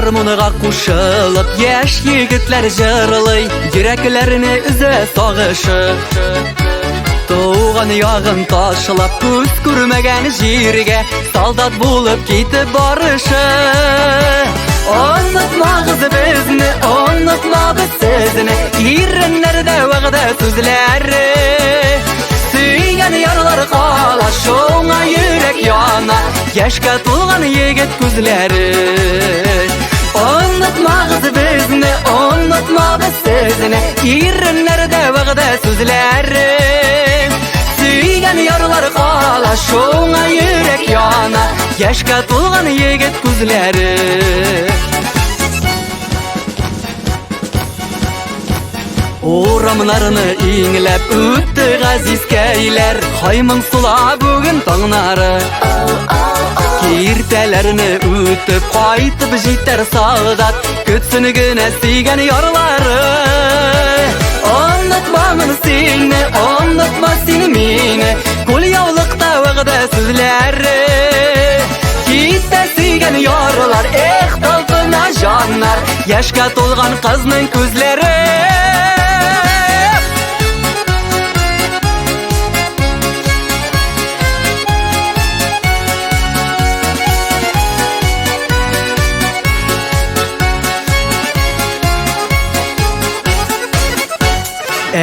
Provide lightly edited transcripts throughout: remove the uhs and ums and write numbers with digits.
Harmonika qo'shilib yosh yigitlar jırlay, yuraklarni uza sog'ishib. Doğan yağın taşlap ko'z ko'rmagan yerga soldat bo'lib ketib borishi. Unutma kız bizni, unutma biz sizni, irinlarda vaqda so'zlari. Suygan yarlar qolar, şoňa yürek yana, yaşga to'lgan yigit ko'zlari. Unutma kız bizni, unutma biz sizni, irinlarda vaqda so'zlari. Suygan yarlar qolar, şoňa yürek yana, yaşga to'lgan yigit ko'zlari. Oramlarını inglep öttü gaziz keyler, Haymın sula bugün taňlary. Kirtelerini ötüp qaytyp jiter sağdat, Kötsünigine suygan yarlary. Unutmamın seni, unutma seni meni, Kul ýawlykda wagda sözleri. Kitde suygan yarlar, talpyna janlar, Yaşga tolgan kıznyň közleri.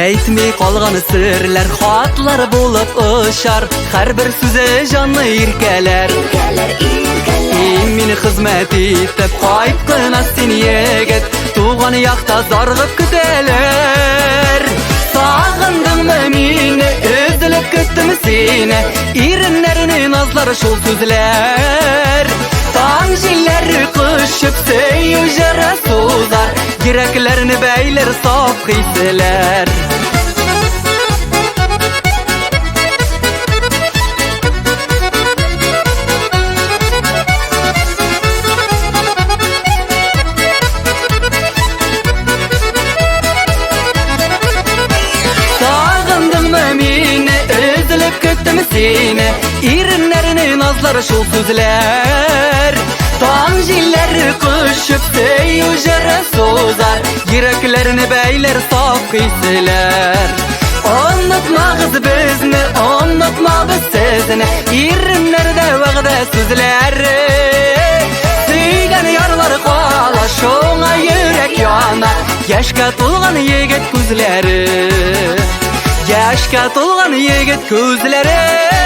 Eytmey qalğan sirler, hatlar bolup ışar, Her bir söze janny irkeler. Meni hizmet etip qaytqına sen yigit, Tuğan ýakda zargyp küteler. Sagyndyňmy meni, özlep ketdim seni, Irinlerini nazlar şol sözler. Taň jilleri qışyp söýüjere sozar, Yüreklerini beyler saf hisseler. Sagyndyňmy meni, özlep ketdim seni, Irinlerini nazlar şol sözler. Taň jilleri qışyp söýüjere sozar, Yüreklerini beyler saf hisseler. Unutma kız bizni, unutma biz sizni, Irinlerde wagda sözleri. Suygan yarlar qolar, şoňa yürek yana, Yaşga tolgan yigit ko'zlari. Yaşga tolgan yigit ko'zlari.